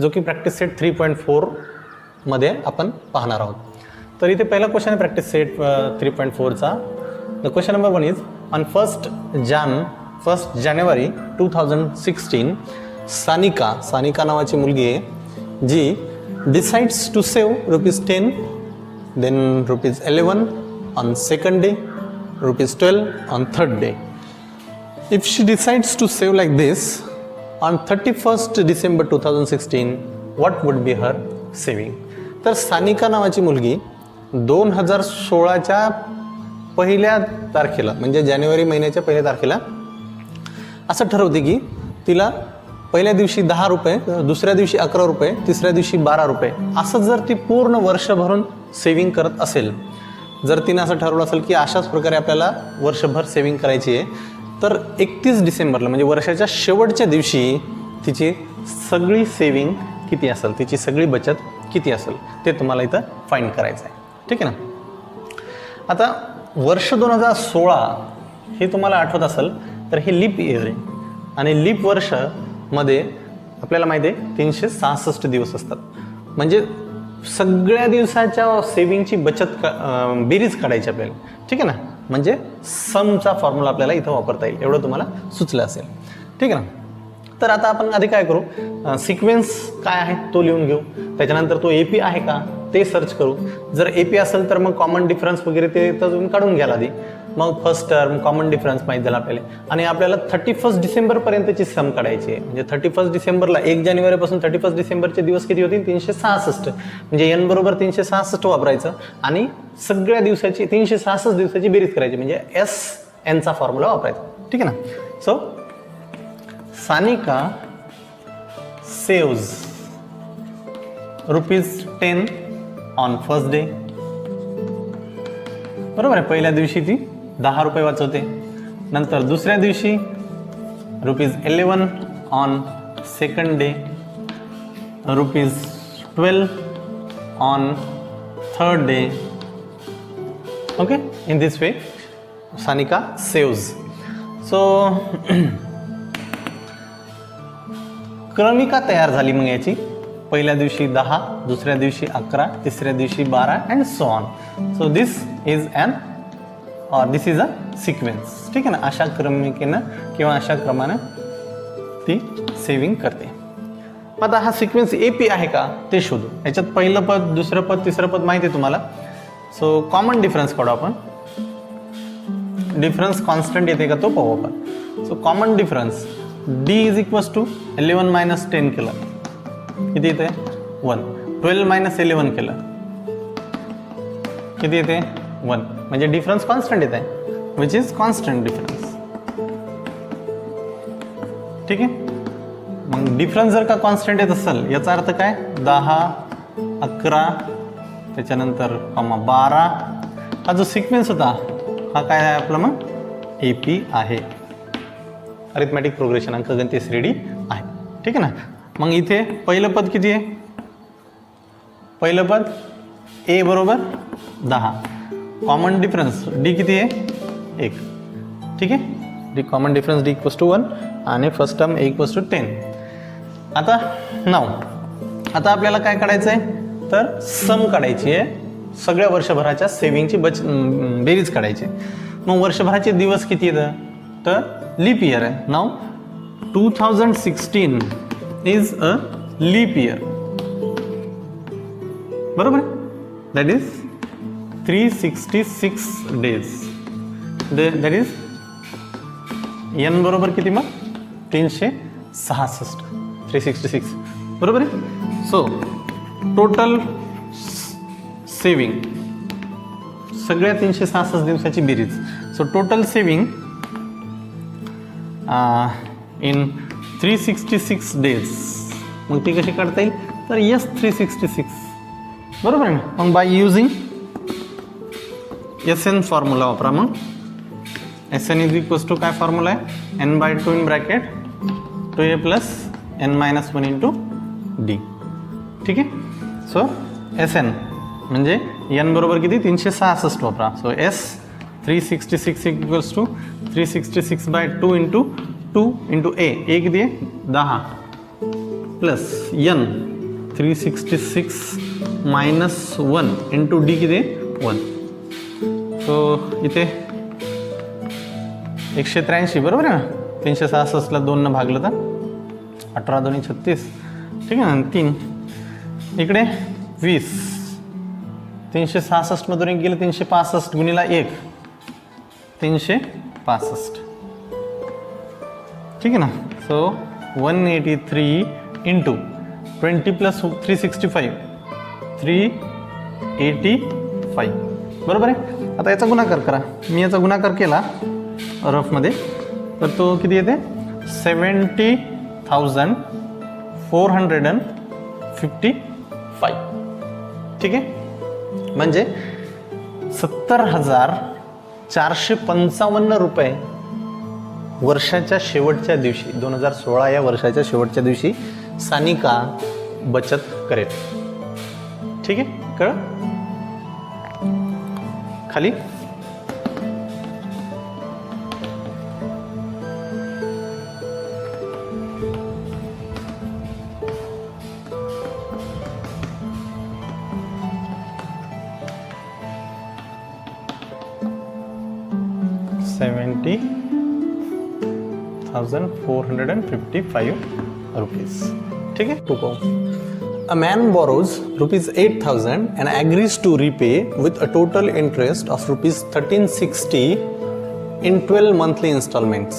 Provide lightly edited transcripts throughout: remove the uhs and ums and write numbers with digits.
जो की practice set 3.4 मध्ये आपण पाहणार आहोत. तर इथे पहिला क्वेश्चन आहे प्रॅक्टिस सेट 3.4चा. The question number 1 is on 1 जानेवारी 2016 सानिका नावाची मुलगी आहे जी decides to save ₹10, then ₹11 on second day, ₹12 on third day. If she decides to save like this on 31st December 2016, what would be her saving? तर सानिका नावाची मुलगी 2016च्या पहिल्या तारखेला म्हणजे जानेवारी महिन्याच्या पहिल्या तारखेला असं ठरवते की तिला पहिल्या दिवशी ₹10, दुसऱ्या दिवशी ₹11, तिसऱ्या दिवशी ₹12 असं जर ती पूर्ण वर्षभरून सेव्हिंग करत असेल, जर तिने असं ठरवलं असेल की अशाच प्रकारे आपल्याला वर्षभर सेव्हिंग करायची आहे, तर 31 डिसेंबरला म्हणजे वर्षाच्या शेवटच्या दिवशी तिची सगळी सेव्हिंग किती असेल, तिची सगळी बचत किती असेल ते तुम्हाला इथं फाइंड करायचं आहे. ठीक आहे ना. आता वर्ष 2016 हे तुम्हाला आठवत असेल तर हे लीप इयर आहे आणि लीप वर्षामध्ये आपल्याला माहिती आहे 366 दिवस असतात. म्हणजे सगळ्या दिवसाच्या सेव्हिंगची बचत बेरीज काढायची आपल्याला. ठीक आहे ना. म्हणजे समचा फॉर्म्युला आपल्याला इथं वापरता येईल एवढं तुम्हाला सुचलं असेल. ठीक आहे ना. तर आता आपण आधी काय करू, सिक्वेन्स काय आहे तो लिहून घेऊ, त्याच्यानंतर तो AP आहे का ते सर्च करू. जर AP असेल तर मग कॉमन डिफरन्स वगैरे ते तर तुम्ही काढून घ्याल आधी. मग फर्स्ट टर्म कॉमन डिफरन्स माहीत झाला आपल्याला आणि आपल्याला 31 डिसेंबरपर्यंतची सम काढायची आहे. म्हणजे 31 डिसेंबरला 1 जानेवारीपासून 31 डिसेंबरचे दिवस किती होतील, 366. म्हणजे n बरोबर 366 वापरायचं आणि सगळ्या दिवसाची 366 दिवसाची बेरीज करायची म्हणजे SN चा फॉर्म्युला वापरायचा. ठीक आहे ना. So Sanika saves ₹10 on first day. बरोबर आहे. पहिल्या दिवशी ती ₹10 वाचवते. नंतर दुसऱ्या दिवशी ₹11 on second day, ₹12 on third day. Okay. In this way Sanika saves. So क्रमिका तयार झाली मग याची. पहिल्या दिवशी 10, दुसऱ्या दिवशी 11, तिसऱ्या दिवशी 12 and so on. So this is a sequence. ठीक आहे ना. अशा क्रमिकेनं किंवा अशा क्रमानं ती सेव्हिंग करते. आता हा सिक्वेन्स AP आहे का ते शोधू. याच्यात पहिलं पद, दुसरं पद, तिसरं पद माहिती आहे तुम्हाला. सो कॉमन डिफरन्स काढू आपण. डिफरन्स कॉन्स्टंट येते का तो पाहू आपण. So common difference D is equals to 11 - 10 केलं किती येते 1. 12 - 11 केलं किती येते 1. म्हणजे डिफरन्स कॉन्स्टंट येत आहे विच इज कॉन्स्टंट डिफरन्स. ठीक आहे. मग डिफरन्स जर का कॉन्स्टंट येत असेल याचा अर्थ काय, 10, 11 त्याच्यानंतर 12 हा जो सिक्वेन्स होता हा काय आहे आपला मग AP आहे. अरिथमॅटिक प्रोग्रेशन अंकगणितीय श्रेणी आहे. ठीक आहे ना. मग इथे पहिलं पद किती आहे, पहिलं पद A बरोबर 10. कॉमन डिफरन्स D किती आहे 1. ठीक आहे. D common difference D equals to 1 आणि first term A equals to 10. आता आता आपल्याला काय काढायचं आहे तर सम काढायची आहे. सगळ्या वर्षभराच्या सेव्हिंगची बेरीज काढायची. मग वर्षभराचे दिवस किती येतं तर लीप इयर आहे. नाव 2016 इज अ लीप इयर. बरोबर. That is 366 days. That is n बरोबर किती मग 366. 366 बरोबर आहे. सो टोटल सेव्हिंग सगळ्या 366 दिवसाची बेरीज. So total saving in 366 days. मग ती कशी काढता येईल तर यस 366 बरोबर आहे ना. मग बाय युझिंग SN फॉर्म्युला वापरा. मग SN इज इक्वल्स टू काय फॉर्म्युला आहे n/2 in bracket 2a plus n-1 into D. ठीक आहे. सो SN म्हणजे n बरोबर किती 366 वापरा. So S 366 equals to 366/2 into 2 into A किती आहे 10 प्लस n 366 -1 इंटू डी किती 1. सो इथे 183 बरोबर आहे ना. 366ला 2 भागलं तर 18 2 36, ठीक आहे ना. 3 इकडे 20, 366 मधून 1 गेलं 365 गुणिला 1 365, ठीक आहे ना. सो 183 इंटू 20 + 365 385 बरोबर आहे. आता याचा गुणाकार करा. मी याचा गुणाकार केला रफमध्ये तर तो किती येते 70,455, ठीक आहे. म्हणजे 70,455 रुपये वर्षाच्या शेवटच्या दिवशी 2016 या वर्षाच्या शेवटच्या दिवशी सानिका बचत करेल, ठीक आहे. कळ खाली ₹70,455 रुपीज, ठीक आहे. A man borrows ₹8,000 and agrees to repay with a total interest of ₹1,360 in 12 monthly installments.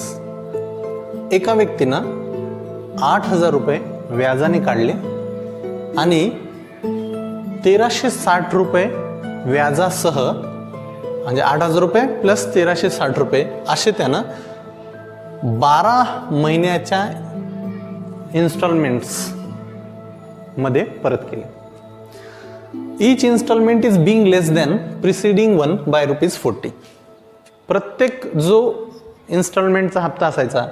एका व्यक्तीनं 8,000 रुपये व्याजाने काढले आणि 1,360 रुपये व्याजासह, म्हणजे 8,000 रुपये प्लस 1,360 रुपये असे त्यानं 12 महिन्याच्या इन्स्टॉलमेंट्स मध्ये परत केले. Each installment is being less than preceding one by ₹40. प्रत्येक जो इन्स्टॉलमेंटचा हप्ता असायचा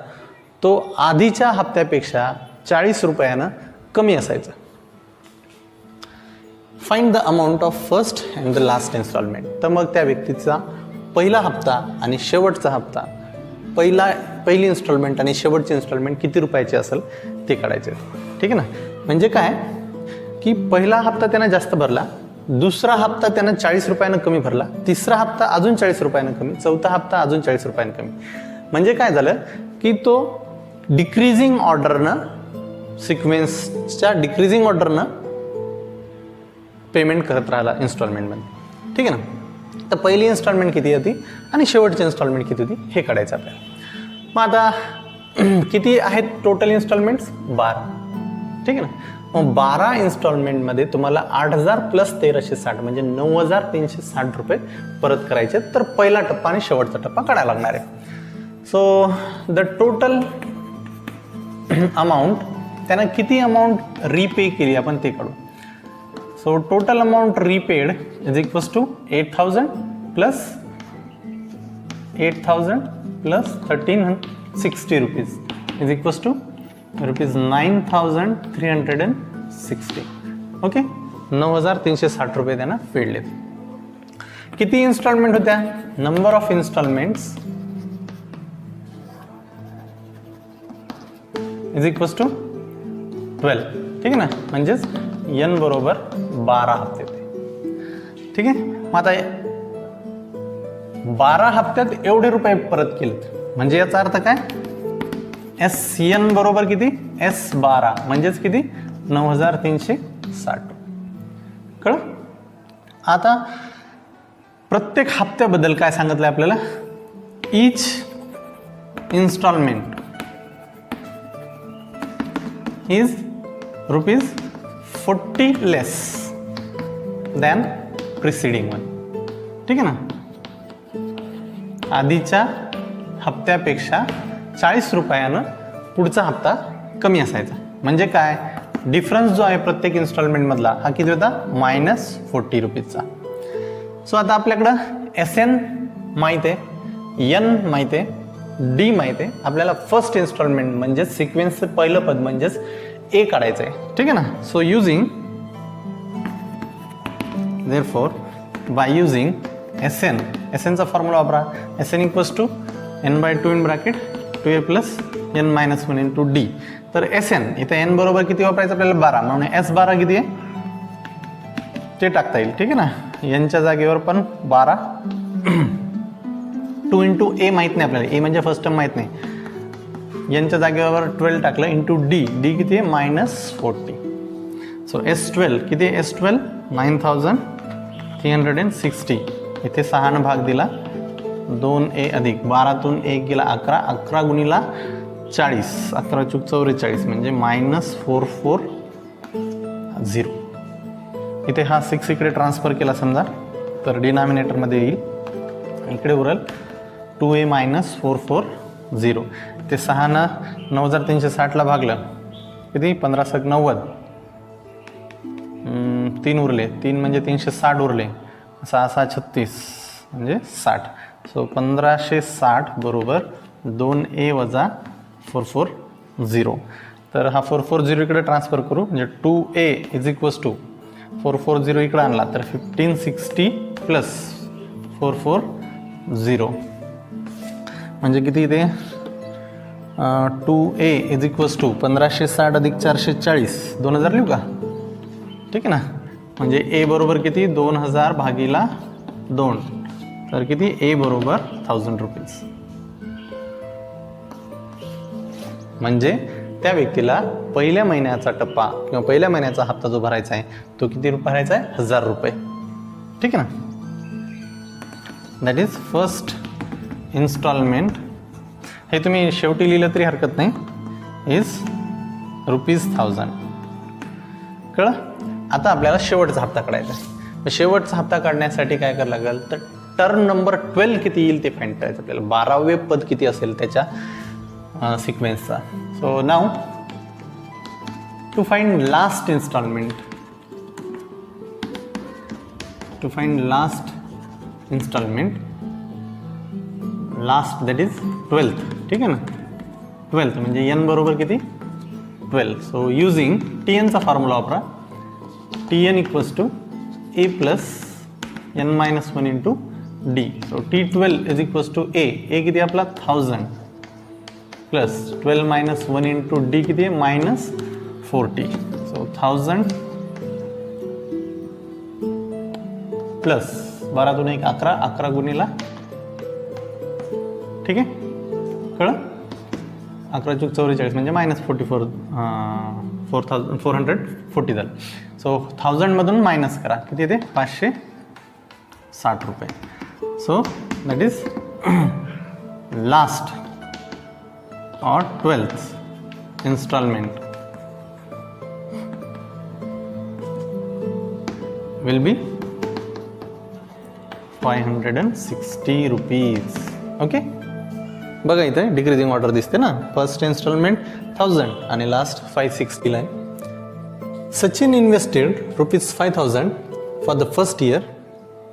तो आधीच्या हप्त्यापेक्षा 40 रुपयानं कमी असायचा. Find the amount of first and the last instalment. तर मग त्या व्यक्तीचा पहिला हप्ता आणि शेवटचा हप्ता, पहिली इन्स्टॉलमेंट आणि शेवटची इन्स्टॉलमेंट किती रुपयाची असेल ते काढायचे, ठीक आहे ना. म्हणजे काय की पहिला हप्ता त्यानं जास्त भरला, दुसरा हप्ता त्यानं 40 रुपयानं कमी भरला, तिसरा हप्ता अजून 40 रुपयानं कमी, चौथा हप्ता अजून 40 रुपयानं कमी. म्हणजे काय झालं की तो डिक्रीजिंग ऑर्डरनं, सिक्वेन्सच्या डिक्रीजिंग ऑर्डरनं पेमेंट करत राहिला इन्स्टॉलमेंटमध्ये, ठीक आहे ना. तर पहिली इन्स्टॉलमेंट किती होती आणि शेवटची इन्स्टॉलमेंट किती होती हे काढायचं आपल्याला. मग आता किती आहेत टोटल इन्स्टॉलमेंट्स 12, ठीक आहे ना. मग 12 इन्स्टॉलमेंटमध्ये तुम्हाला 8,000 प्लस 1,360 म्हणजे 9,360 रुपये परत करायचे. तर पहिला टप्पा आणि शेवटचा टप्पा काढायला लागणार आहे. सो द टोटल अमाऊंट, त्यानं किती अमाऊंट रिपे केली आपण ते काढू. So total amount repaid is equals to 8,000 plus 1,360 rupees is equals to ₹9,360. Okay, 9,360 रुपये त्यांना फेडलेत. किती इन्स्टॉलमेंट होत्या? Number of instalments is equals to 12, ठीक आहे ना. म्हणजेच n बरोबर 12 हप्ते होते, ठीक आहे. मग आता 12 हप्त्यात एवढे रुपये परत केलेत म्हणजे याचा अर्थ काय, SN बरोबर किती S12 म्हणजेच किती 9,360. कळ. आता प्रत्येक हप्त्याबद्दल काय सांगितलं आपल्याला, each installment is ₹40 less than preceding one, ठीक आहे ना. आधीच्या हप्त्यापेक्षा 40 रुपयानं पुढचा हप्ता कमी असायचा. म्हणजे काय, डिफरन्स जो आहे प्रत्येक इन्स्टॉलमेंटमधला हा किती होता -40 रुपीजचा. सो आता आपल्याकडं SN माहीत आहे, N माहीत आहे, D माहीत आहे. आपल्याला फर्स्ट इन्स्टॉलमेंट म्हणजेच सिक्वेन्सचं पहिलं पद म्हणजेच A काढायचं आहे, ठीक आहे ना. So using therefore by using SN चा फॉर्म्युला वापरा. SN equals to n/2 in bracket 2a plus n minus 1 into d. तर SN इथे n बरोबर किती वापरायचं आपल्याला 12, म्हणून S12 किती आहे ते टाकता येईल. ठीक आहे ना, यांच्या जागेवर पण 12. 2 इंटू ए माहीत नाही आपल्याला, ए म्हणजे फर्स्ट टर्म माहीत नाही. यांच्या जागेवर 12 टाकलं इंटू डी, डी किती आहे -40. सो S12 किती आहे, S12 9360. इथे 6 भाग दिला, 2a अधिक 12तून 1 गेला 11, 11 गुणिला 40, 11 चूक 44 म्हणजे -440. इथे हा 6 इकडे ट्रान्सफर केला समजा तर डिनॉमिनेटरमध्ये येईल, इकडे उरेल 2a - 440. ते 6 9360ला भागलं किती, 15 × 90, 3 उरले, 3 म्हणजे 360 उरले, 6 × 6 = 36 म्हणजे 60. सो 1560 बरोबर 2a - 440. तर हा 440 इकडे ट्रान्सफर करू, म्हणजे 2a = 440 इकडे आणला तर 1560 प्लस 440 म्हणजे किती इथे 2a = 1560 अधिक 440, 2000 लिहू का? ठीक आहे ना, म्हणजे a बरोबर किती 2000 भागीला 2, तर किती a बरोबर 1000 रुपीज. म्हणजे त्या व्यक्तीला पहिल्या महिन्याचा टप्पा किंवा पहिल्या महिन्याचा हप्ता जो भरायचा आहे तो किती भरायचा आहे, 1000 रुपये. ठीक आहे ना, दॅट इज फर्स्ट इन्स्टॉलमेंट. हे तुम्ही शेवटी लिहिलं तरी हरकत नाही, इज ₹1000. कळलं? आता आपल्याला शेवटचा हप्ता काढायचा आहे. शेवटचा हप्ता काढण्यासाठी काय करावं लागेल, तर टर्म नंबर 12 किती येईल ते फाइंड करायचं आपल्याला, 12वे पद किती असेल त्याच्या सिक्वेन्सचा. So now to find last installment, last that is 12th. ठीक आहे ना, 12th म्हणजे n बरोबर किती 12. सो युजिंग TN चा फॉर्म्युला वापरा, TN = a plus n - 1 into d. So T12 = a, a किती आपला 1000 प्लस 12 - 1 इंटू डी किती आहे -40. सो 1000 प्लस 12तून 1 11, 11 गुणिला, ठीक आहे कळलं, 11 चूक 44 म्हणजे -440 झालं. सो 1000 मधून मायनस करा, किती येते 560 रुपये. So that is last or 12th installment will be 560 rupees. Okay, बघा इथे डिक्रीजिंग ऑर्डर दिसते ना, फर्स्ट इन्स्टॉलमेंट 1000 आणि लास्ट 560 ला. Sachin invested ₹5000 for the first year,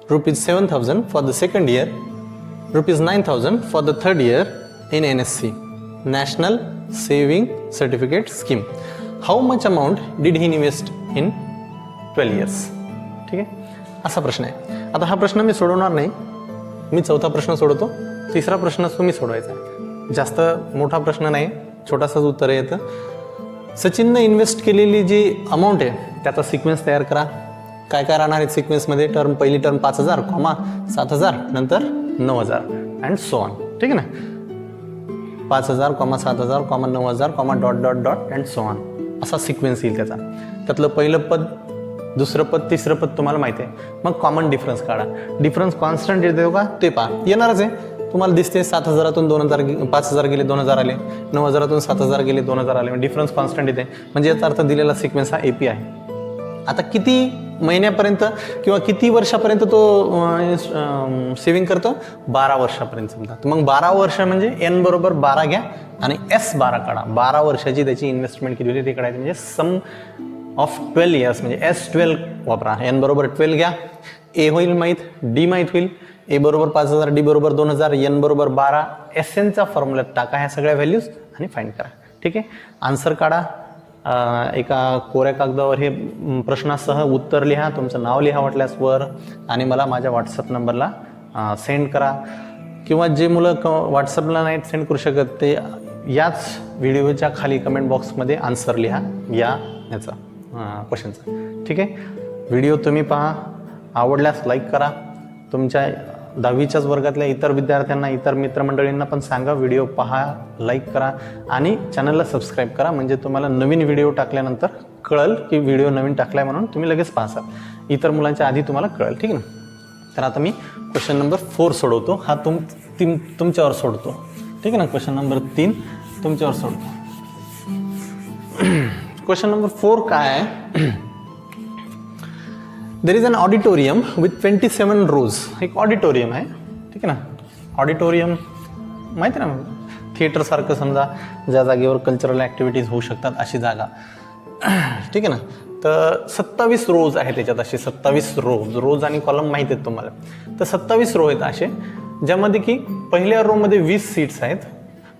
₹7000 for the second year, ₹9000 for the third year in NSC National Saving Certificate Scheme. How much amount did he invest in 12 years? ठीक आहे, असा प्रश्न आहे. आता हा प्रश्न मी सोडवणार नाही, मी चौथा प्रश्न सोडवतो, तिसरा प्रश्न तुम्ही सोडवायचा आहे. जास्त मोठा प्रश्न नाही, छोटासाच उत्तर येतं. सचिननं इन्व्हेस्ट केलेली जी अमाऊंट आहे त्याचा सिक्वेन्स तयार करा. काय काय राहणार आहे सिक्वेन्समध्ये, पहिली टर्म 5000, 7000, नंतर 9000 अँड सो ऑन. ठीक आहे ना, 5000, 7000, 9000, डॉट अँड सो ऑन असा सिक्वेन्स येईल त्याचा. त्यातलं पहिलं पद, दुसरं पद, तिसरं पद तुम्हाला माहिती आहे. मग कॉमन डिफरन्स काढा. डिफरन्स कॉन्स्टंट येतो का ते पहा, येणारच आहे तुम्हाला दिसते. 7000तून 5000 गेले 2000 आले, 9000तून 7000 गेले 2000 आले, डिफरन्स कॉन्स्टंट येते. म्हणजे याचा अर्थ दिलेला सिक्वेन्स हा AP आहे. आता किती महिन्यापर्यंत किंवा किती वर्षापर्यंत तो सेव्हिंग करतो, 12 वर्षापर्यंत समजा. तर मग 12 वर्ष म्हणजे n बरोबर 12 घ्या आणि S12 काढा. 12 वर्षाची त्याची इन्व्हेस्टमेंट किती होती ते काढायची, म्हणजे सम ऑफ 12 इयर्स म्हणजे S12 वापरा. n बरोबर 12 घ्या, A होईल माहीत, D माहीत होईल. A बरोबर 5000, D बरोबर 2000, n बरोबर 12. SN चा फॉर्म्युला टाका ह्या सगळ्या व्हॅल्यूज आणि फाइंड करा. ठीक आहे, आन्सर काढा. एका कोऱ्या कागदावर हे प्रश्नासह उत्तर लिहा, तुमचं नाव लिहा वाटल्यास वर, आणि मला माझ्या व्हॉट्सअप नंबरला सेंड करा. किंवा जे मुलं व्हॉट्सअपला नाही सेंड करू शकत ते याच व्हिडिओच्या खाली कमेंट बॉक्समध्ये आन्सर लिहा याचा क्वेश्चनचा. ठीक आहे. व्हिडिओ तुम्ही पहा, आवडल्यास लाईक करा. तुमच्या 10वीच्याच वर्गातल्या इतर विद्यार्थ्यांना, इतर मित्रमंडळींना पण सांगा व्हिडिओ पहा, लाईक करा आणि चॅनलला सबस्क्राईब करा. म्हणजे तुम्हाला नवीन व्हिडिओ टाकल्यानंतर कळेल की व्हिडिओ नवीन टाकलाय म्हणून तुम्ही लगेच पाहसाल. इतर मुलांच्या आधी तुम्हाला कळेल. ठीक आहे ना. तर आता मी क्वेश्चन नंबर 4 सोडवतो. हा तुमच्यावर सोडतो. ठीक आहे ना. क्वेश्चन नंबर 3 तुमच्यावर सोडतो. क्वेश्चन नंबर 4 काय आहे? There is an auditorium with 27 rows. एक ऑडिटोरियम आहे. ठीक आहे ना. ऑडिटोरियम माहिती ना, थिएटर सारखं समजा, ज्या जागेवर कल्चरल ॲक्टिव्हिटीज होऊ शकतात अशी जागा. ठीक आहे ना. तर 27 रोज आहे त्याच्यात, असे 27 रोज आणि कॉलम माहीत आहेत तुम्हाला. तर 27 रो आहेत असे, ज्यामध्ये की पहिल्या रोमध्ये 20 सीट्स आहेत,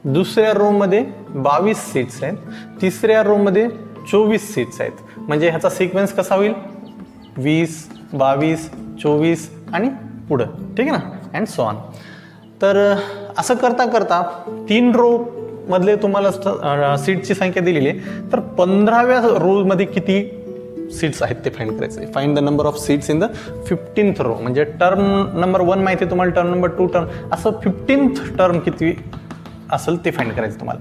दुसऱ्या रोमध्ये 22 सीट्स आहेत, तिसऱ्या रोमध्ये 24 सीट्स आहेत. म्हणजे ह्याचा सिक्वेन्स कसा होईल? 20, 22, 24 आणि पुढं. ठीक आहे ना. And so on. तर असं करता करता 3 रो मधले तुम्हाला सीटची संख्या दिलेली आहे. तर 15व्या रोमध्ये किती सीट्स आहेत ते फाइंड करायचं. Find the number of seats in the 15th row. म्हणजे टर्म नंबर 1 माहिती आहे तुम्हाला, टर्म नंबर 2 टर्म, असं 15th टर्म किती असेल ते फाइंड करायचं तुम्हाला.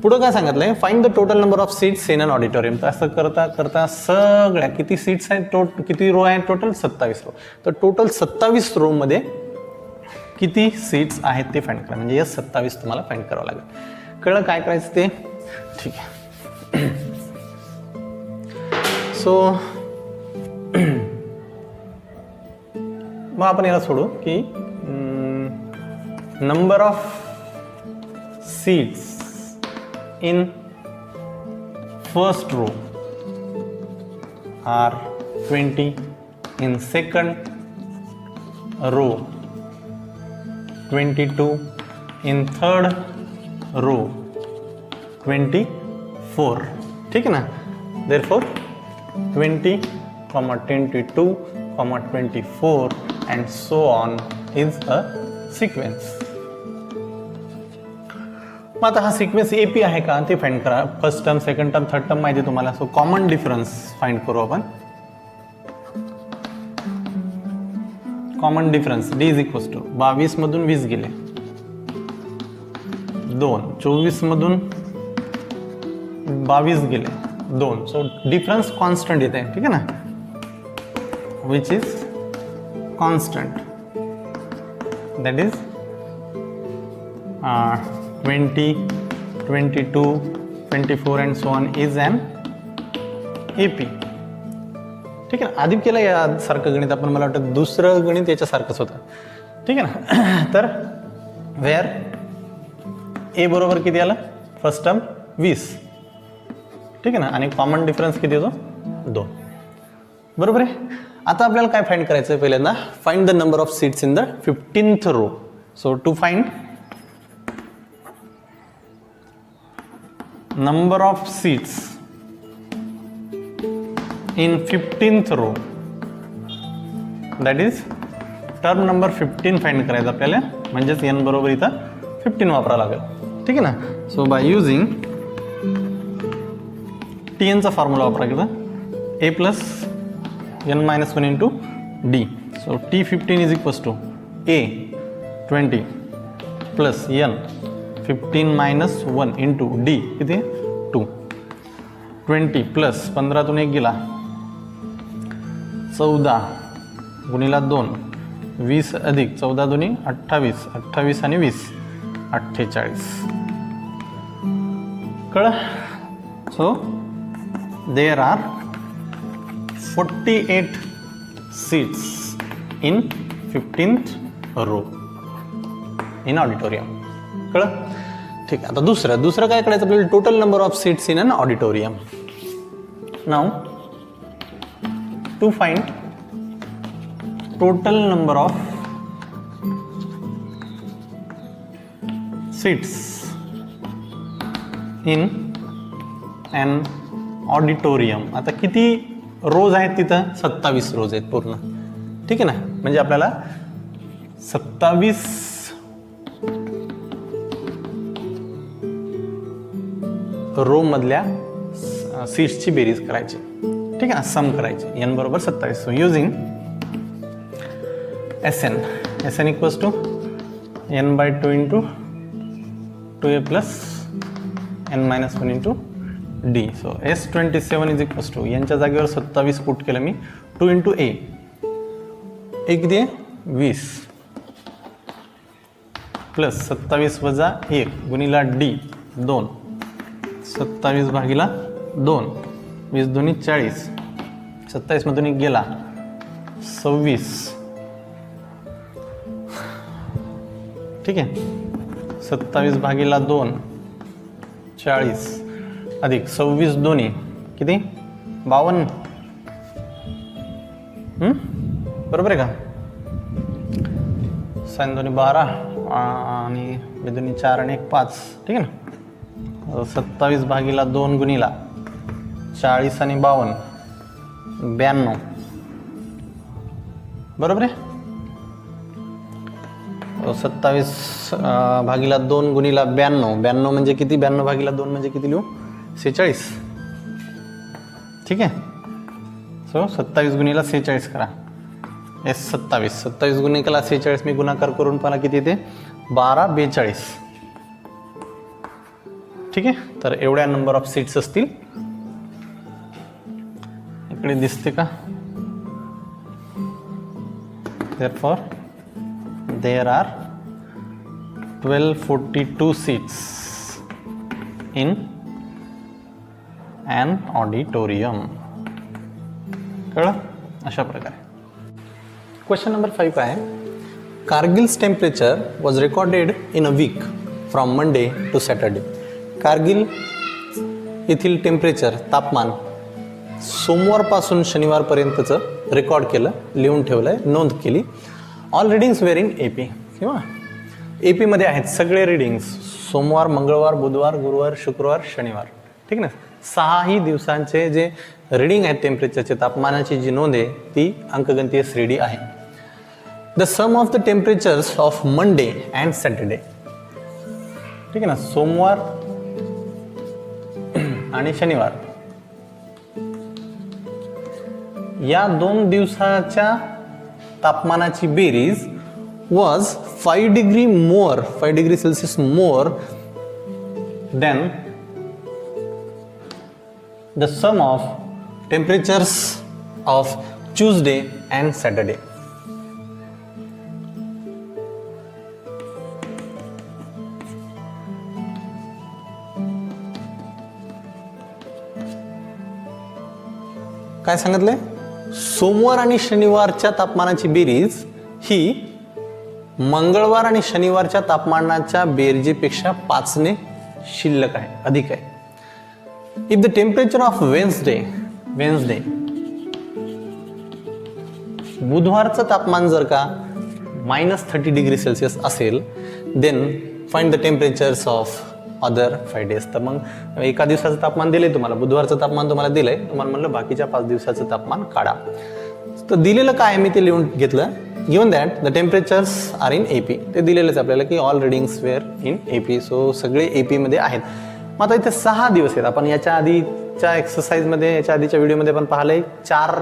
पुढं काय सांगितलंय? Find the total number of seats in an auditorium. तर असं करता करता सगळ्या किती सीट्स आहेत, किती रो आहेत टोटल? 27 रो. तर टोटल 27 रो मध्ये किती सीट्स आहेत ते फाइंड करा. म्हणजे या 27 तुम्हाला फाइंड करावं लागेल. कळलं काय करायचं ते? ठीक आहे. सो मग आपण याला सोडू की number of seats in first row are 20, in second row 22, in third row 24. ठीक है ना. therefore 20, 22, 24 and so on is a sequence. मग आता हा सिक्वेन्स एपी आहे का ते फाइंड करा. First term, second term, third term माहिती तुम्हाला. सो कॉमन डिफरन्स फाइंड करू आपण. Common difference d is equals to 22 मधून 20 गेले, 2, 24 मधून 22 गेले, 2. सो डिफरन्स कॉन्स्टंट येते. ठीक आहे ना. Which is constant, that is 20, 22, 24 and so on is an AP. ठीक आहे ना. आधी केलं यासारखं गणित आपण, मला वाटतं दुसरं गणित याच्यासारखंच होतं. ठीक आहे ना. तर वेअर ए बरोबर किती आलं? First term 20. ठीक आहे ना. आणि कॉमन डिफरन्स किती येतो? 2. बरोबर आहे. आता आपल्याला काय फाइंड करायचं आहे? पहिल्यांदा find the number of seats in the 15th row. So to find number of seats in 15th row, that is term number 15 find करायचं आपल्याला. म्हणजेच n बरोबर इथं 15 वापरावं लागेल. ठीक आहे ना. सो बाय युझिंग tn चा फॉर्म्युला वापरायचा, a plus n minus 1 into d. So t15 is equals to a 20 plus n 15 minus 1 into d किती? 2. 20 प्लस 15तून 1 गेला, 14 गुणिला 2, 20 अधिक 14 दुनी 28, 28 आणि 20 48. कळ? So there are 48 seats in 15th row in auditorium. कळ? ठीक आहे. आता दुसरं काय करायचं आपल्याला? Total number of seats in an auditorium. Now to find total number of seats in an auditorium. आता किती रोज आहेत तिथं? 27 रोज आहेत पूर्ण. ठीक आहे ना. म्हणजे आपल्याला 27 रो मधल्या सीट्सची बेरीज करायची, ठीक आहे ना, सम करायची. n बरोबर 27. So using SN equals to n/2 into 2a plus n-1 into d. So S27 is equals to यांच्या जागेवर 27 पुट केलं मी, 2 इंटू a, एक किती आहे 20 प्लस 27 वजा 1 गुणिला d 2, 27 भागिला 2, 20 दोन्ही 40, 27 मधून एक गेला 26, ठीक आहे. 27 भागिला 2 40 अधिक 26 दोन्ही किती 52, बरोबर आहे का. साइन दोन्ही 12 आणि दोन्ही 4 आणि 1 5, ठीक आहे ना. 27 भागिला 2 गुणिला 40 आणि 52 92, बरोबर आहे. 27 भागिला 2 गुणिला 92 म्हणजे किती, 92 भागिला 2 म्हणजे किती लिहू 46, ठीक आहे. सो 27 गुणिला 46 करा, S27 गुणिला 46 मी गुणाकार करून पाहिला किती येते 1242, ठीक आहे. तर एवढ्या नंबर ऑफ सीट्स असतील. इकडे दिसते का, therefore there are 1242 seats in an auditorium. कळलं. अशा प्रकारे. क्वेश्चन नंबर 5 काय आहे, Kargil's temperature was recorded in a week from Monday to Saturday. Kargil येथील टेम्परेचर तापमान सोमवारपासून शनिवारपर्यंतचं रेकॉर्ड केलं, लिहून ठेवलं आहे, नोंद केली. All readings were in AP किंवा AP आहेत सगळे रिडिंग्स, सोमवार, मंगळवार, बुधवार, गुरुवार, शुक्रवार, शनिवार, ठीक ना. 6ही दिवसांचे जे रिडिंग आहेत टेम्परेचरचे, तापमानाची जी नोंद आहे ती अंकगणितीय श्रेणी आहे. The sum of the temperatures of Monday and Saturday, ठीक आहे ना, सोमवार आणि शनिवार या 2 दिवसाच्या तापमानाची बेरीज was 5 degree Celsius more than the sum of temperatures of Tuesday and Saturday. काय सांगितलंय, सोमवार आणि शनिवारच्या तापमानाची बेरीज ही मंगळवार आणि शनिवारच्या तापमानाच्या बेरजेपेक्षा 5 ने शिल्लक आहे, अधिक आहे. If the temperature of Wednesday बुधवारचं तापमान जर का -30 डिग्री सेल्सिअस असेल, then find the temperatures of other 5 days. तर मग एका दिवसाचं तापमान दिलंय तुम्हाला, बुधवारचं तापमान तुम्हाला दिलंय, तुम्हाला म्हणलं बाकीच्या 5 दिवसाचं तापमान काढा. तर दिलेलं काय मी ते लिहून घेतलं. Given that the temperatures are in AP, ते दिलेलंच आपल्याला की all readings were in AP. So सगळे AP मध्ये आहेत. मग आता इथे 6 दिवस आहेत. आपण याच्या आधीच्या एक्सरसाइजमध्ये, याच्या आधीच्या व्हिडिओमध्ये आपण पाहिलंय 4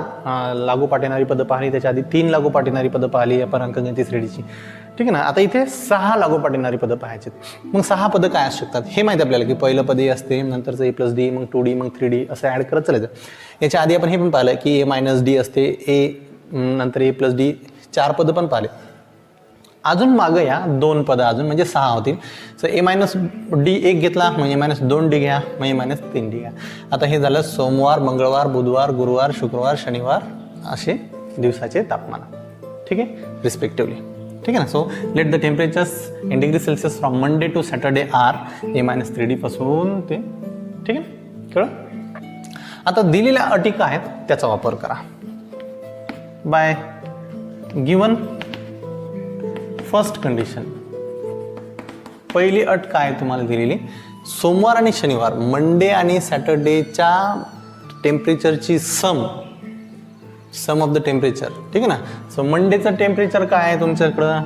लागोपाठ येणारी पदं पाहिली, त्याच्या आधी 3 लागोपाठ येणारी पदं पाहिली आपण अंकगणिती श्रेणीची, ठीक आहे ना. आता इथे 6 लागोपाठ येणारी पदं पाहायची. मग 6 पदं काय असू शकतात हे माहिती आपल्याला की पहिलं पद A असते, नंतरचं A+D, मग 2D, मग 3D असं ॲड करत चालायचं. याच्या आधी आपण हे पण पाहिलं की A-D असते, A नंतर A+D 4 पदं पण पाहिले. अजून मागं या 2 पदं अजून म्हणजे 6 होतील. सो A-D 1 घेतला म्हणजे -2D घ्या म्हणजे -3D घ्या. आता हे झालं सोमवार, मंगळवार, बुधवार, गुरुवार, शुक्रवार, शनिवार असे दिवसाचे तापमान, ठीक आहे, रिस्पेक्टिव्हली, ठीक आहे ना. So let the temperatures in degree Celsius from Monday to Saturday are A-3D पासून ते, ठीक आहे, कळलं. आता दिलेल्या अटी काय आहेत त्याचा वापर करा. बाय गिवन फर्स्ट कंडिशन, पहिली अट काय तुम्हाला दिलेली, सोमवार आणि शनिवार, मंडे आणि सॅटर्डेच्या टेम्परेचरची सम ऑफ द टेम्परेचर, ठीक आहे ना. सो मंडेचं टेम्परेचर काय आहे तुमच्याकडं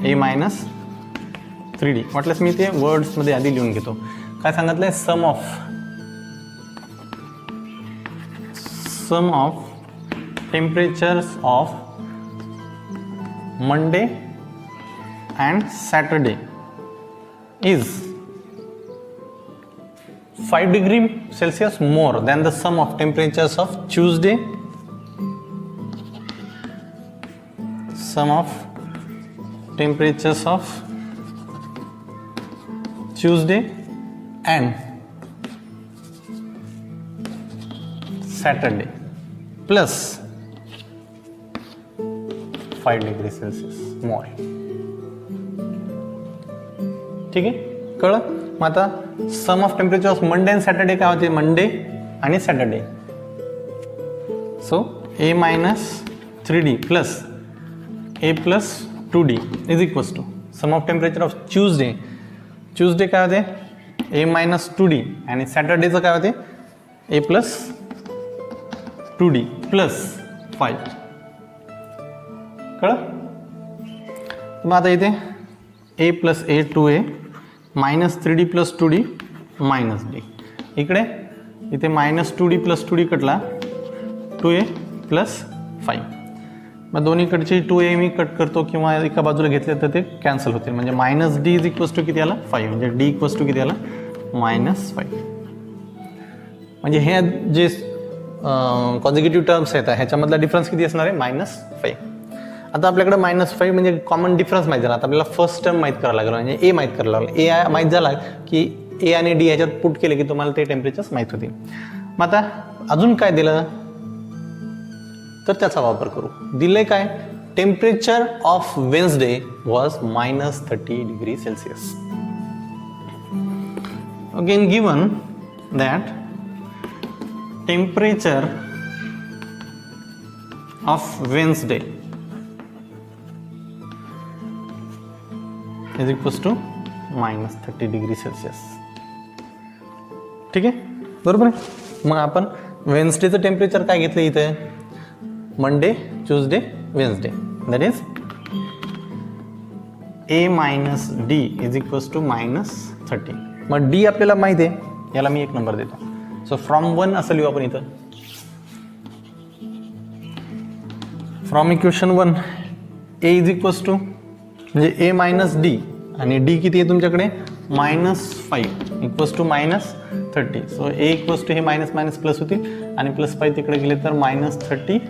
A-3D. म्हटलंच मी ते वर्ड्समध्ये आधी लिहून घेतो. काय सांगितलंय, sum of sum of temperatures of Monday and Saturday is 5 degree Celsius more than the sum of temperatures of Tuesday, sum of temperatures of Tuesday and Saturday plus 5 degree Celsius more. ठीक आहे, कळलं? मग आता sum of temperature of Monday and Saturday काय होते? Monday आणि Saturday. So A minus 3D plus A plus 2D is equals to sum of temperature of Tuesday. Tuesday काय होते? ए मायनस 2D आणि सॅटर्डेचं काय होते? A plus 2D plus 5. कळलं? मग आता इथे A plus A 2A minus 3D प्लस 2D मायनस डी. इकडे इथे मायनस 2D प्लस 2D कटला 2A प्लस 5. मग दोन्हीकडची 2A मी कट करतो किंवा एका बाजूला घेतले तर ते कॅन्सल होतील. म्हणजे minus d is equals to किती आला? 5. म्हणजे डी इक्वल्स टू किती आला? -5. म्हणजे हे जे कॉन्झिक्युटिव्ह टर्म्स आहेत ह्याच्यामधला डिफरन्स किती असणार आहे? -5. आता आपल्याकडे -5 म्हणजे कॉमन डिफरन्स माहीत झाला. आता आपल्याला फर्स्ट टर्म माहीत करावं लागेल, म्हणजे ए माहीत करावं लागेल. ए माहीत झाला की ए आणि डी ह्याच्यात पुट केले की तुम्हाला ते टेम्परेचर्स माहीत होतील. मग आता अजून काय दिलं तर त्याचा वापर करू. दिले काय? Temperature of Wednesday was -30 degree Celsius. Again given that temperature of Wednesday is equals to -30 degree Celsius. ठीक आहे, बरोबर आहे. मग आपण वेन्सडेचं टेम्परेचर काय घेतलं इथे? Monday, Tuesday, Wednesday. That is a minus d is equals to -30. मग डी आपल्याला माहिती आहे, याला मी 1 नंबर देतो. सो फ्रॉम 1 असं लिहू आपण इथं. From equation 1 a is equals to म्हणजे ए मायनस डी आणि डी किती आहे तुमच्याकडे? -5 equals to -30. So a equals to हे मायनस मायनस प्लस होतील आणि +5 तिकडे गेले तर -30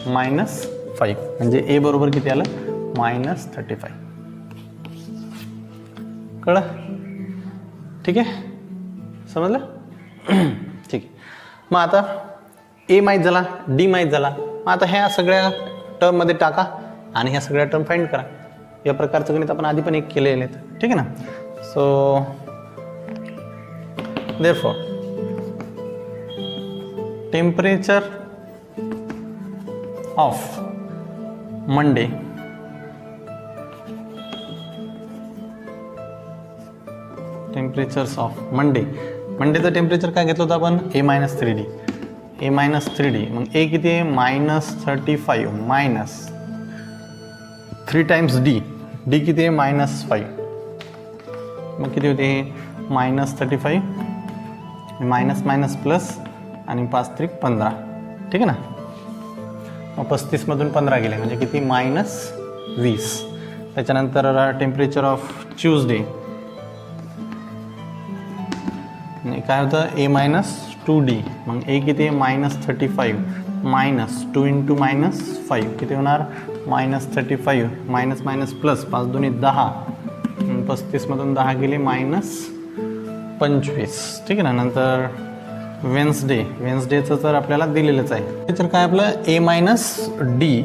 -5 म्हणजे ए बरोबर किती आलं? -35. कळलं? ठीक आहे, समजलं? ठीक आहे. मग आता ए माहीत झाला, डी माहीत झाला. मग आता ह्या सगळ्या टर्ममध्ये टाका आणि ह्या सगळ्या टर्म फाइंड करा. या प्रकारचं गणित आपण आधी पण एक केलेले आहेत. ठीक आहे ना? So therefore temperature of Monday temperatures of मंडेचं टेम्परेचर काय घेतलं होतं आपण? ए मायनस 3D. ए मायनस 3D मग ए किती आहे? -35 मायनस 3 टाइम्स डी. डी किती आहे? -5. मग किती होते? -35 मायनस मायनस प्लस आणि 5 त्रिक 15. ठीक आहे ना? मग 35मधून 15 गेले म्हणजे किती? -20. त्याच्यानंतर टेम्परेचर ऑफ ट्यूजडे काय होतं? ए मायनस 2D. मग ए किती आहे? -35 मायनस 2 × -5 किती होणार? -35 मायनस मायनस प्लस 5 दूनी 10. 35मधून 10 गेले -25. ठीक आहे ना? नंतर वेन्सडेचं तर आपल्याला दिलेलंच आहे. तर काय आपलं? ए मायनस डी.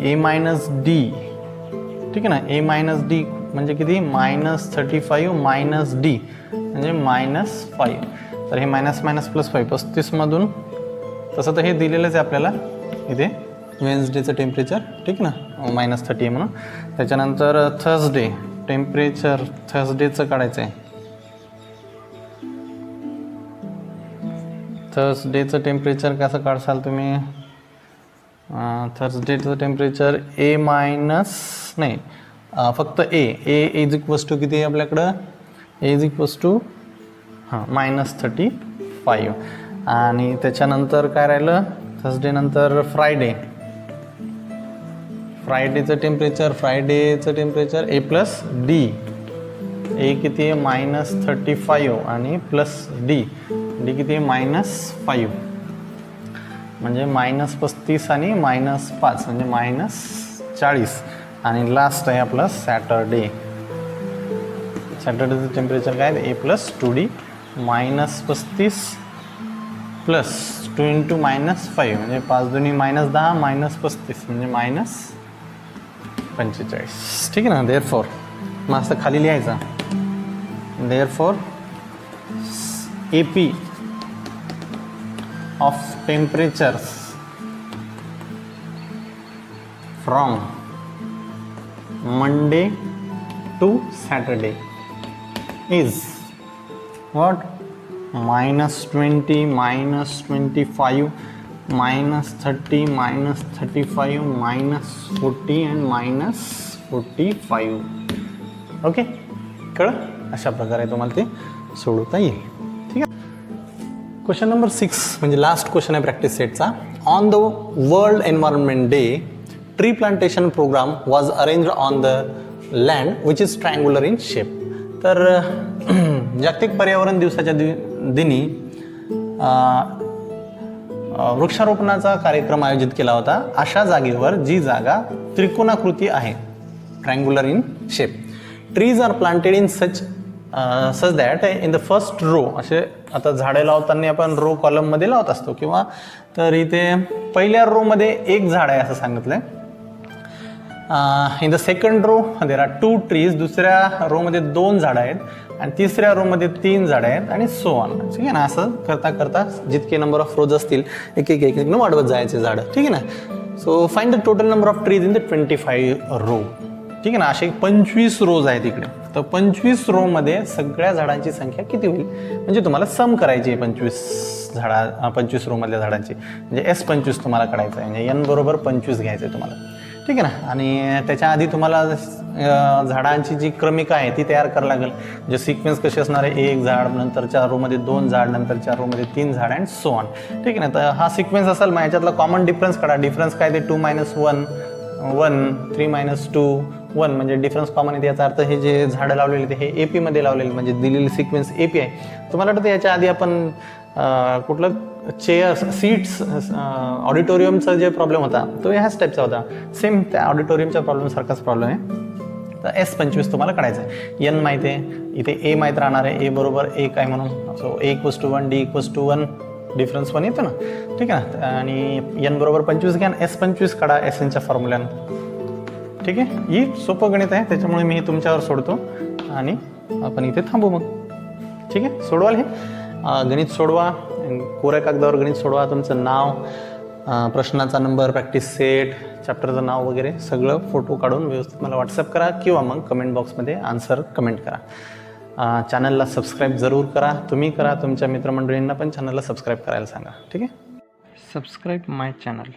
ठीक आहे ना? ए मायनस डी म्हणजे किती? -35 मायनस डी म्हणजे -5. तर हे मायनस मायनस प्लस 5 35मधून तसं तर हे दिलेलंच आहे आपल्याला इथे वेन्सडेचं टेम्परेचर. ठीक ना? -30 आहे म्हणून. त्याच्यानंतर थर्सडे टेम्परेचर थर्सडेचं काढायचं आहे. थर्सडेचं टेम्परेचर कसं काढसाल तुम्ही? थर्सडेचं टेम्परेचर ए मायनस नाही फक्त ए इज इक्वल्स टू किती आहे आपल्याकडं? ए इज इक्वल्स टू -35 आणि त्याच्यानंतर काय राहिलं? थर्सडे नंतर फ्रायडेचं टेम्परेचर ए प्लस डी. ए किती आहे -35 आणि प्लस डी किती आहे -5 म्हणजे -35 आणि -5 म्हणजे -40. आणि लास्ट आहे आपलं सॅटर्डेचं टेम्परेचर काय आहे ए प्लस 2D -35 प्लस 2 × -5 म्हणजे 5 दुनी -10 -35 म्हणजे -45. ठीक आहे ना. देअरफॉर मग असं खाली लिहायचं. Therefore AP of temperatures from Monday to Saturday is what? -20, -25, -30, -35, -40 and -45. Okay, कळलं? अशा प्रकारे तुम्हाला ते सोडवता येईल. ठीक आहे. क्वेश्चन नंबर 6 म्हणजे लास्ट क्वेश्चन आहे प्रॅक्टिस सेटचा. On the world environment day tree plantation programme was arranged on the land which is triangular in shape. तर जागतिक पर्यावरण दिवसाच्या दिनी वृक्षारोपणाचा कार्यक्रम आयोजित केला होता अशा जागेवर जी जागा त्रिकोणाकृती आहे, triangular in shape. Trees are planted in such that in the first row. असे आता झाडे लावताना आपण रो कॉलममध्ये लावत असतो किंवा तर इथे पहिल्या रोमध्ये एक झाड आहे असं सांगितलंय. In the second row there are 2 trees. दुसऱ्या रोमध्ये 2 झाडं आहेत आणि तिसऱ्या रोमध्ये 3 झाडं आहेत आणि सो ऑन. ठीक आहे ना. असं करता करता जितके नंबर ऑफ रोज असतील एक न वाढवत जायचे झाडं. ठीक आहे ना. So find the total number of trees in the 25 row. ठीक आहे ना. असे 25 रोज आहेत इकडे. तर 25 रोमध्ये सगळ्या झाडांची संख्या किती होईल म्हणजे तुम्हाला सम करायची आहे 25 रोमधल्या झाडांची. म्हणजे S25 तुम्हाला काढायचं आहे. म्हणजे N बरोबर 25 घ्यायचं आहे तुम्हाला. ठीक आहे ना. आणि त्याच्या आधी तुम्हाला झाडांची जी क्रमिका आहे ती तयार करावी लागेल. म्हणजे सिक्वेन्स कशी असणार आहे, एक झाड, नंतरच्या रोमध्ये 2 झाड, नंतरच्या रोमध्ये 3 झाड अँड सो ऑन. ठीक आहे ना. तर हा सिक्वेन्स असेल. मग याच्यातला कॉमन डिफरन्स काढा. डिफरन्स काय ते 2 - 1 1 3 - 2 1 म्हणजे डिफरन्स कॉमन येते. याचा अर्थ हे जे झाडं लावलेले ते हे AP मध्ये लावलेले म्हणजे दिलेली सिक्वेन्स AP आहे. तुम्हाला वाटतं याच्या आधी आपण कुठलं चेअर्स सीट्स ऑडिटोरियमचा जे प्रॉब्लेम होता तो ह्याच टाईपचा होता. सेम त्या ऑडिटोरियमच्या प्रॉब्लेमसारखाच प्रॉब्लेम आहे. तर S25 तुम्हाला काढायचं आहे. N माहिती आहे, इथे A माहीत राहणार आहे. A बरोबर 1 आहे म्हणून. सो A = 1 D = 1 डिफरन्स 1 येतो ना. ठीक आहे ना. आणि N बरोबर 25 घ्या. S25 काढा SNच्या फॉर्म्युल्यानं. ठीक आहे. ही सोपं गणित आहे त्याच्यामुळे मी हे तुमच्यावर सोडतो आणि आपण इथे थांबू मग. ठीक आहे. सोडवाल हे गणित सोडवा. कोऱ्या कागदावर गणित सोडवा. तुमचं नाव, प्रश्नाचा नंबर, प्रॅक्टिस सेट, चॅप्टरचं नाव वगैरे सगळं फोटो काढून व्यवस्थित मला व्हॉट्सअप करा किंवा मग कमेंट बॉक्समध्ये आन्सर कमेंट करा. चॅनलला सबस्क्राईब जरूर करा. तुम्ही करा. तुमच्या मित्रमंडळींना पण चॅनलला सबस्क्राईब करायला सांगा. ठीक आहे. सबस्क्राईब माय चॅनल.